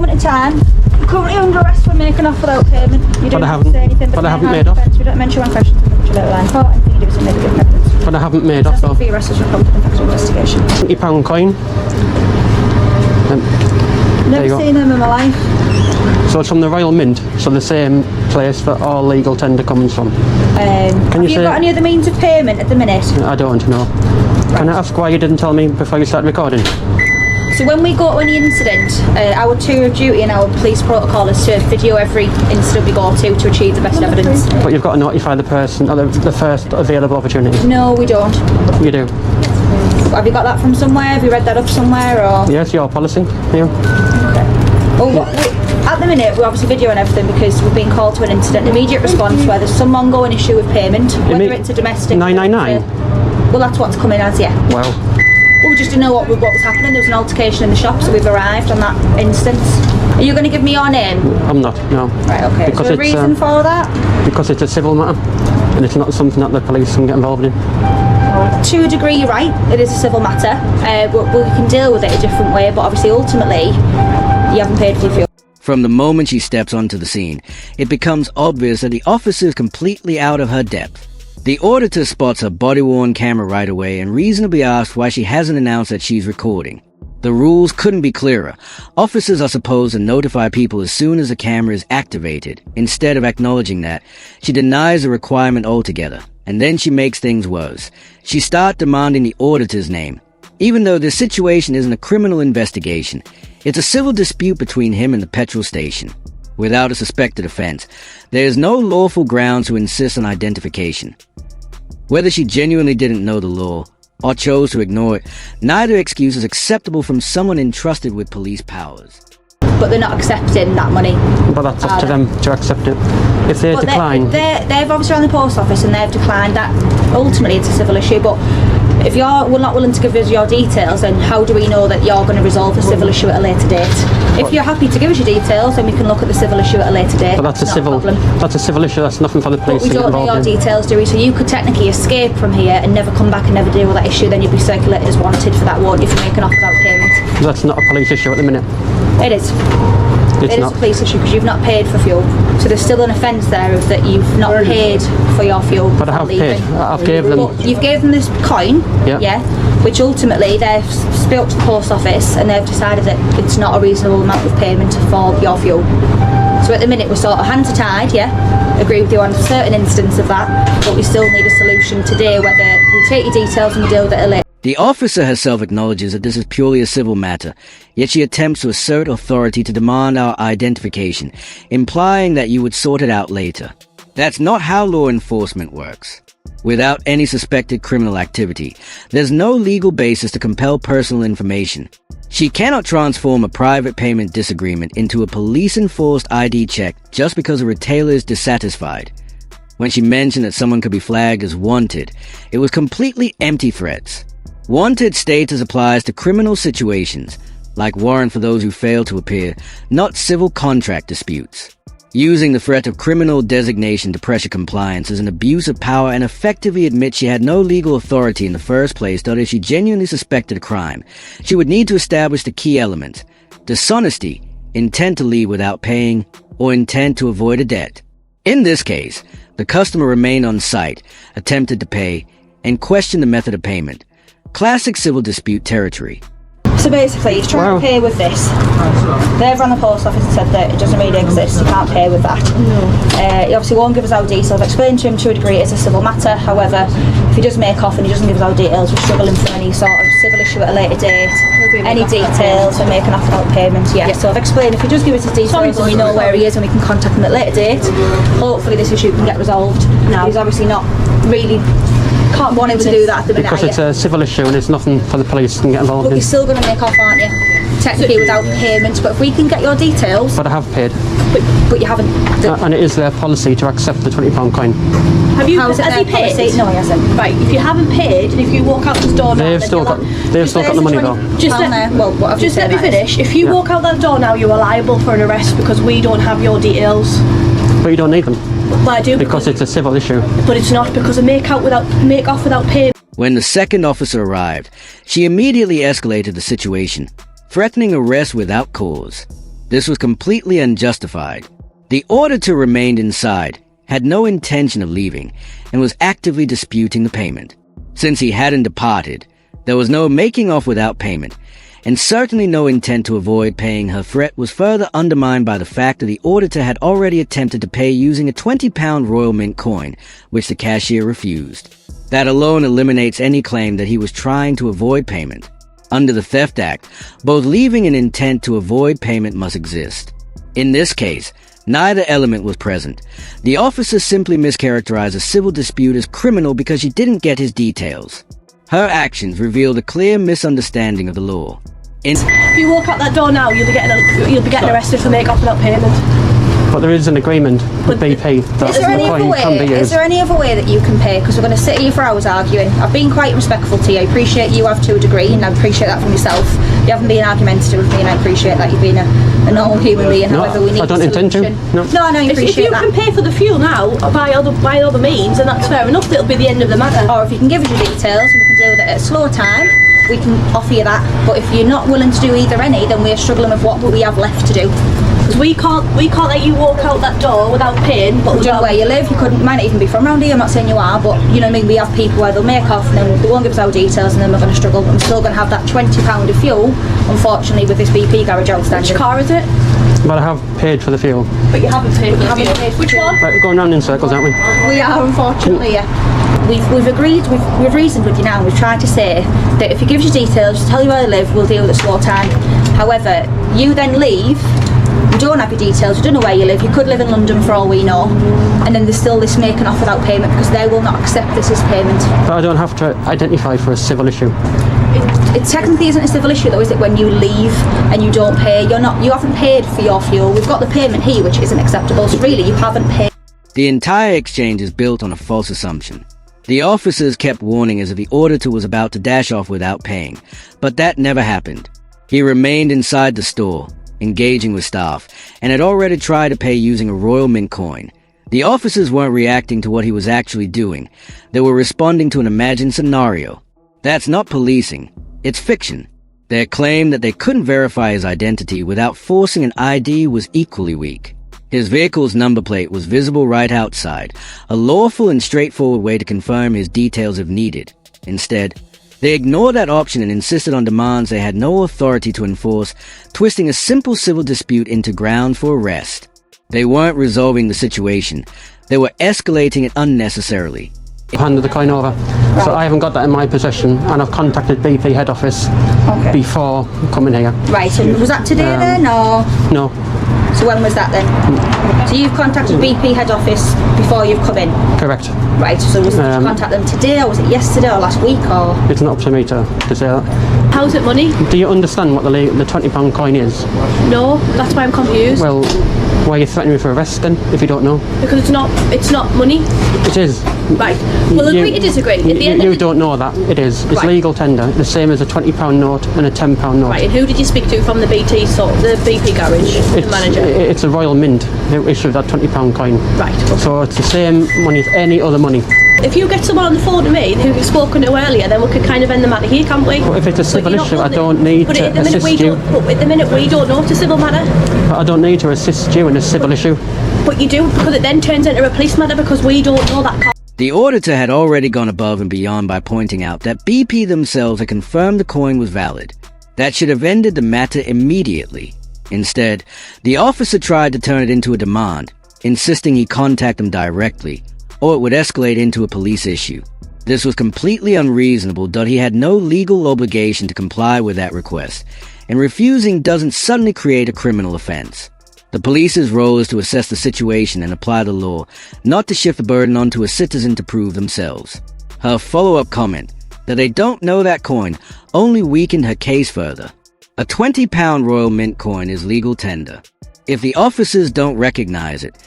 moment in time, you're currently under arrest for making off without payment. You don't have to say anything. But I haven't made off. We don't mention one question to the little line court. Anything you do is to make a given evidence. But I haven't made off though. For your arrest as reported in factual investigation. £20 coin. Never seen them in my life. So it's from the Royal Mint, so the same place that all legal tender comes from. Have you got any other means of payment at the minute? I don't know. Right. Can I ask why you didn't tell me before you started recording? So when we go to any incident, our tour of duty and our police protocol is to video every incident we go to achieve the best evidence. But you've got to notify the person at the first available opportunity. No, we don't. You do. Have you got that from somewhere? Have you read that up somewhere? Or? Yes, your policy. Yeah. Okay. Well, at the minute, we're obviously videoing everything because we've been called to an incident. Immediate response where there's some ongoing issue with payment, whether it's a domestic... 999? Well, that's what's coming as, yeah. Well, just to know what was happening. There was an altercation in the shop, so we've arrived on that instance. Are you going to give me your name? I'm not, no. Right, okay. Because is there a reason for that? Because it's a civil matter, and it's not something that the police can get involved in. To a degree, you're right. It is a civil matter. We can deal with it a different way, but obviously, ultimately, you haven't paid for your fuel. From the moment she steps onto the scene, it becomes obvious that the officer is completely out of her depth. The auditor spots her body-worn camera right away and reasonably asks why she hasn't announced that she's recording. The rules couldn't be clearer. Officers are supposed to notify people as soon as the camera is activated. Instead of acknowledging that, she denies the requirement altogether. And then she makes things worse. She starts demanding the auditor's name. Even though this situation isn't a criminal investigation, it's a civil dispute between him and the petrol station. Without a suspected offense, there is no lawful grounds to insist on identification. Whether she genuinely didn't know the law or chose to ignore it, neither excuse is acceptable from someone entrusted with police powers. But they're not accepting that money. But that's up to them to accept it. If they decline... They've obviously run the post office and they've declined that. Ultimately, it's a civil issue, but if you're not willing to give us your details, then how do we know that you're going to resolve the civil issue at a later date? If you're happy to give us your details, then we can look at the civil issue at a later date. But that's a civil issue, that's nothing for the police to get involved in. We don't know your details, do we? So you could technically escape from here and never come back and never deal with that issue, then you'd be circulated as wanted for that, won't you, for making off without payment? That's not a police issue at the minute. It is. It is a police issue because you've not paid for fuel. So there's still an offence there of that you've not paid for your fuel. But I have paid. I've gave them... But you've gave them this coin, yeah, which ultimately they've spoke to the post office and they've decided that it's not a reasonable amount of payment for your fuel. So at the minute we're sort of hands are tied, yeah, agree with you on a certain instance of that, but we still need a solution today whether we'll take your details and we'll deal with it a later. The officer herself acknowledges that this is purely a civil matter, yet she attempts to assert authority to demand our identification, implying that you would sort it out later. That's not how law enforcement works. Without any suspected criminal activity, there's no legal basis to compel personal information. She cannot transform a private payment disagreement into a police-enforced ID check just because a retailer is dissatisfied. When she mentioned that someone could be flagged as wanted, it was completely empty threats. Wanted status applies to criminal situations, like warrant for those who fail to appear, not civil contract disputes. Using the threat of criminal designation to pressure compliance is an abuse of power and effectively admits she had no legal authority in the first place, that if she genuinely suspected a crime, she would need to establish the key elements: dishonesty, intent to leave without paying, or intent to avoid a debt. In this case, the customer remained on site, attempted to pay, and questioned the method of payment. Classic civil dispute territory. So basically, he's trying to pay with this. They've run the post office and said that it doesn't really exist, you can't pay with that. He obviously won't give us our details. I've explained to him to a degree it's a civil matter. However, if he does make off and he doesn't give us our details, we're struggling for any sort of civil issue at a later date. Any details and making off without payment, yeah. So I've explained if he does give us his details and we know where he is and we can contact him at a later date, hopefully this issue can get resolved. No. He's obviously not really... can't want him to do that at the minute. Because it's a civil issue and it's nothing for the police to get involved in. But you're still going to make off, aren't you? Technically without payment, but if we can get your details... But I have paid. But you haven't... And it is their policy to accept the £20 coin. Has he paid? Policy? No, he hasn't. Right, if you haven't paid and if you walk out the door now... They've still got the money though. Just let me finish. If you walk out that door now, you are liable for an arrest because we don't have your details. But you don't need them. Well, I do. Because it's a civil issue. But it's not, because of make off without payment. When the second officer arrived, she immediately escalated the situation, threatening arrest without cause. This was completely unjustified. The auditor remained inside, had no intention of leaving, and was actively disputing the payment. Since he hadn't departed, there was no making off without payment, and certainly no intent to avoid paying. Her threat was further undermined by the fact that the auditor had already attempted to pay using a £20 Royal Mint coin, which the cashier refused. That alone eliminates any claim that he was trying to avoid payment. Under the Theft Act, both leaving and intent to avoid payment must exist. In this case, neither element was present. The officer simply mischaracterized a civil dispute as criminal because she didn't get his details. Her actions revealed a clear misunderstanding of the law. If you walk out that door now, you'll be getting arrested for make off without payment. But there is an agreement with BP that the coin can be used. Is there any other way that you can pay? Because we're going to sit here for hours arguing. I've been quite respectful to you. I appreciate you have to a degree, and I appreciate that from yourself. You haven't been argumentative with me, and I appreciate that you've been a normal human being. No, however, we need I don't intend to. No, I know you appreciate that. If you can pay for the fuel now by other means, then that's fair enough. It'll be the end of the matter. Or if you can give us your details, we can deal with it at a slow time. We can offer you that. But if you're not willing to do either any, then we're struggling with what we have left to do. Because we can't let you walk out that door without paying. But we don't know where you live. You might not even be from around here. I'm not saying you are, but you know what I mean. We have people where they'll make off and then they won't give us our details, and then we're going to struggle. I'm still going to have that £20 of fuel, unfortunately, with this BP garage outstanding. Which car is it? But I have paid for the fuel. But you haven't paid for the fuel. Which one? Right, we're going round in circles, aren't we? We are, unfortunately, yeah. We've agreed, we've reasoned with you now, and we've tried to say that if you give us your details, just tell you where you live, we'll deal with it slow time. However, you then leave, you don't have your details, you don't know where you live, you could live in London for all we know, and then there's still this making off without payment because they will not accept this as payment. But I don't have to identify for a civil issue. It technically isn't a civil issue though, is it, when you leave and you don't pay? You haven't paid for your fuel. We've got the payment here, which isn't acceptable, so really you haven't paid. The entire exchange is built on a false assumption. The officers kept warning as if the auditor was about to dash off without paying, but that never happened. He remained inside the store, engaging with staff, and had already tried to pay using a Royal Mint coin. The officers weren't reacting to what he was actually doing. They were responding to an imagined scenario. That's not policing. It's fiction. Their claim that they couldn't verify his identity without forcing an ID was equally weak. His vehicle's number plate was visible right outside, a lawful and straightforward way to confirm his details if needed. Instead, they ignored that option and insisted on demands they had no authority to enforce, twisting a simple civil dispute into ground for arrest. They weren't resolving the situation. They were escalating it unnecessarily. I've handed the coin over, so I haven't got that in my possession, and I've contacted BP head office before coming here. Right, so was that today then, or? No. So when was that then? So you've contacted BP head office before you've come in? Correct. Right, so did you contact them today, or was it yesterday or last week, or? It's not up to me to say that. How's it money? Do you understand what the £20 coin is? No, that's why I'm confused. Well, why are you threatening me for arrest then, if you don't know? Because it's not money. It is. Right. We'll agree to disagree. At the end you don't know that. It is. It's legal tender, the same as a £20 note and a £10 note. Right, and who did you speak to from the BP garage, the manager? It's a Royal Mint who issued that £20 coin. Right. Okay. So it's the same money as any other money. If you get someone on the phone to me who you've spoken to earlier, then we could kind of end the matter here, can't we? But if it's a civil issue, I don't need to assist you. But at the minute we don't know it's a civil matter. But I don't need to assist you in a civil issue. But you do, because it then turns into a police matter because we don't know that. The auditor had already gone above and beyond by pointing out that BP themselves had confirmed the coin was valid. That should have ended the matter immediately. Instead, the officer tried to turn it into a demand, insisting he contact them directly, or it would escalate into a police issue. This was completely unreasonable, though he had no legal obligation to comply with that request, and refusing doesn't suddenly create a criminal offense. The police's role is to assess the situation and apply the law, not to shift the burden onto a citizen to prove themselves. Her follow-up comment, that they don't know that coin, only weakened her case further. A £20 Royal Mint coin is legal tender. If the officers don't recognize it,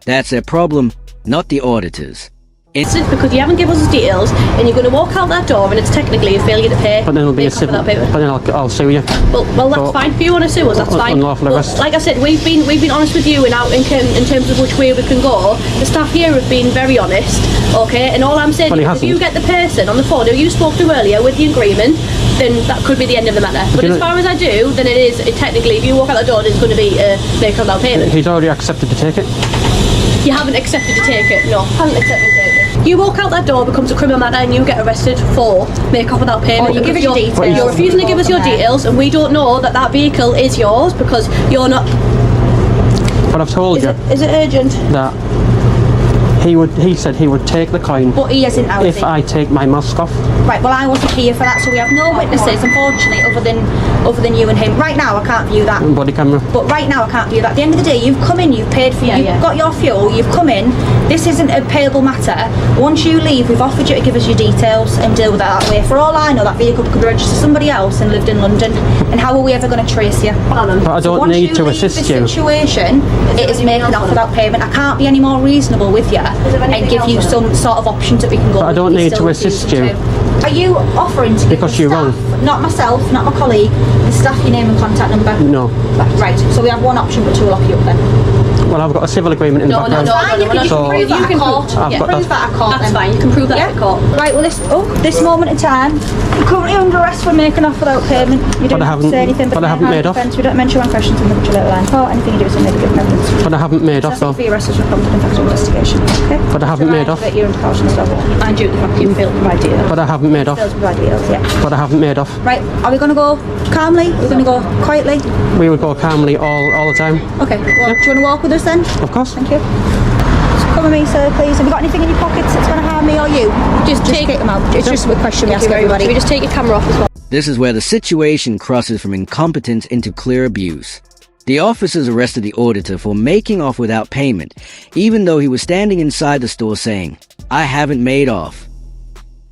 that's their problem, not the auditors. It's because you haven't given us details and you're going to walk out that door and it's technically a failure to pay. But then it'll be a civil. But then I'll sue you. Well, that's fine. If you want to sue us, that's fine. Unlawful arrest. Like I said, we've been honest with you in terms of which way we can go. The staff here have been very honest. Okay, and all I'm saying is, if you get the person on the phone who you spoke to earlier with the agreement, then that could be the end of the matter. But as far as I do, then technically, if you walk out the door, it's going to be a make off without payment. He's already accepted to take it. You haven't accepted to take it. No, haven't accepted to take it. You walk out that door, becomes a criminal matter, and you get arrested for make off without payment. You give us your details. You're refusing to give us your details, and we don't know that vehicle is yours because you're not. But I've told you. Is it urgent? That he said he would take the coin. But he isn't out. If I take my mask off. Right, well I wasn't here for that, so we have no witnesses, unfortunately, other than you and him. Right now I can't view that. Body camera. But right now I can't view that. At the end of the day, you've come in, you've paid for you've got your fuel, you've come in. This isn't a payable matter. Once you leave, we've offered you to give us your details and deal with it that way. For all I know, that vehicle could be registered to somebody else and lived in London. And how are we ever going to trace you? But I don't need to assist you. Once you leave this situation, it is making off without payment. I can't be any more reasonable with you and give you some sort of options that we can go. But I don't need to assist you. Are you offering to give Because the you're staff, wrong. not myself, not my colleague, the staff your name and contact number? No. Right, so we have one option, but two will lock you up then. Well, I've got a civil agreement in the background. You can prove that at court. I've got Prove that at court. That's fine. You can prove that at court. Right, well, this moment in time, you're currently under arrest for making off without payment. You don't have to say anything, but I haven't made off. We don't mention one question in the letter line. Court, anything you do is a negative evidence. But I haven't made off though. For your arrest as a competent factual investigation. Okay. But I haven't made off. You're under caution as well. And you failed to provide details. But I haven't made off. Failed to provide details, yeah. But I haven't made off. Right, are we going to go calmly? Are we going to go quietly? We would go calmly all the time. Okay, well, do you want to walk with us then? Of course. Thank you. Just come with me, sir, please. Have you got anything in your pockets that's going to harm me or you? Just take them out. It's just a question we ask everybody. Should we just take your camera off as well? This is where the situation crosses from incompetence into clear abuse. The officers arrested the auditor for making off without payment, even though he was standing inside the store saying, "I haven't made off."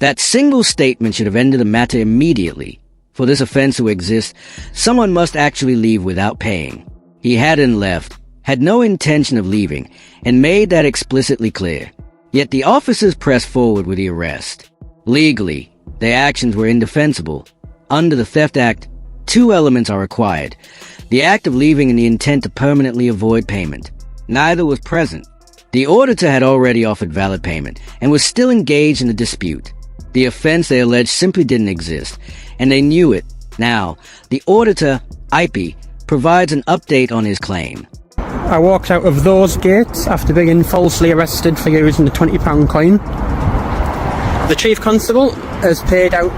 That single statement should have ended the matter immediately. For this offense to exist, someone must actually leave without paying. He hadn't left, had no intention of leaving, and made that explicitly clear. Yet the officers pressed forward with the arrest. Legally, their actions were indefensible. Under the Theft Act, two elements are required: the act of leaving and the intent to permanently avoid payment. Neither was present. The auditor had already offered valid payment and was still engaged in the dispute. The offense they alleged simply didn't exist, and they knew it. Now, the auditor, IP, provides an update on his claim. I walked out of those gates after being falsely arrested for using the £20 coin. The Chief Constable has paid out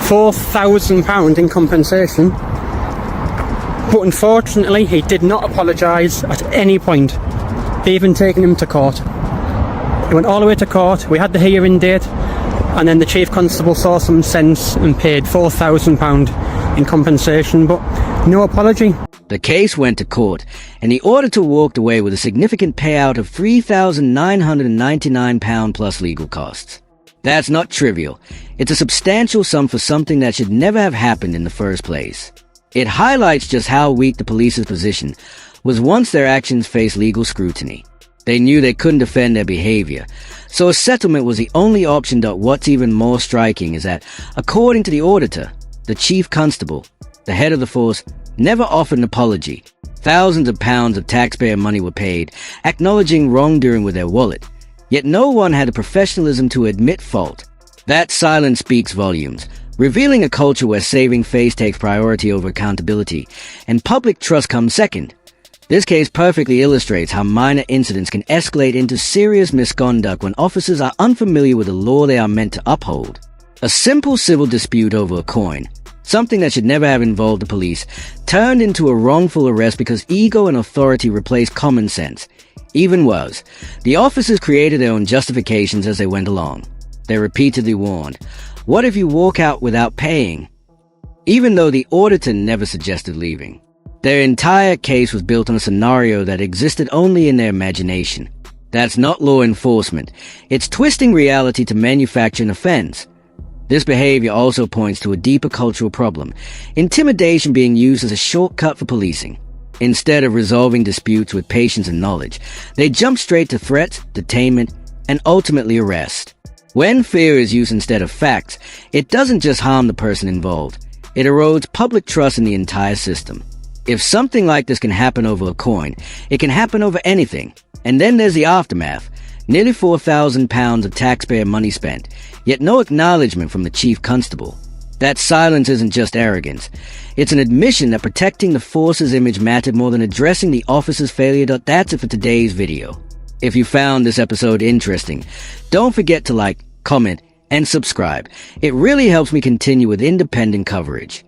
£4,000 in compensation, but unfortunately he did not apologise at any point, even taking him to court. He went all the way to court, we had the hearing date, and then the Chief Constable saw some sense and paid £4,000 in compensation, but no apology. The case went to court, and the auditor walked away with a significant payout of £3,999 plus legal costs. That's not trivial. It's a substantial sum for something that should never have happened in the first place. It highlights just how weak the police's position was once their actions faced legal scrutiny. They knew they couldn't defend their behavior, so a settlement was the only option. What's even more striking is that, according to the auditor, the Chief Constable, the head of the force, never offered an apology. Thousands of pounds of taxpayer money were paid, acknowledging wrongdoing with their wallet. Yet no one had the professionalism to admit fault. That silence speaks volumes, revealing a culture where saving face takes priority over accountability, and public trust comes second. This case perfectly illustrates how minor incidents can escalate into serious misconduct when officers are unfamiliar with the law they are meant to uphold. A simple civil dispute over a coin, something that should never have involved the police, turned into a wrongful arrest because ego and authority replaced common sense. Even worse, the officers created their own justifications as they went along. They repeatedly warned, "What if you walk out without paying?" Even though the auditor never suggested leaving. Their entire case was built on a scenario that existed only in their imagination. That's not law enforcement. It's twisting reality to manufacture an offense. This behavior also points to a deeper cultural problem, intimidation being used as a shortcut for policing. Instead of resolving disputes with patience and knowledge, they jump straight to threats, detainment, and ultimately arrest. When fear is used instead of facts, it doesn't just harm the person involved, it erodes public trust in the entire system. If something like this can happen over a coin, it can happen over anything. And then there's the aftermath. Nearly £4,000 of taxpayer money spent, yet no acknowledgement from the Chief Constable. That silence isn't just arrogance. It's an admission that protecting the force's image mattered more than addressing the officer's failure. That's it for today's video. If you found this episode interesting, don't forget to like, comment, and subscribe. It really helps me continue with independent coverage.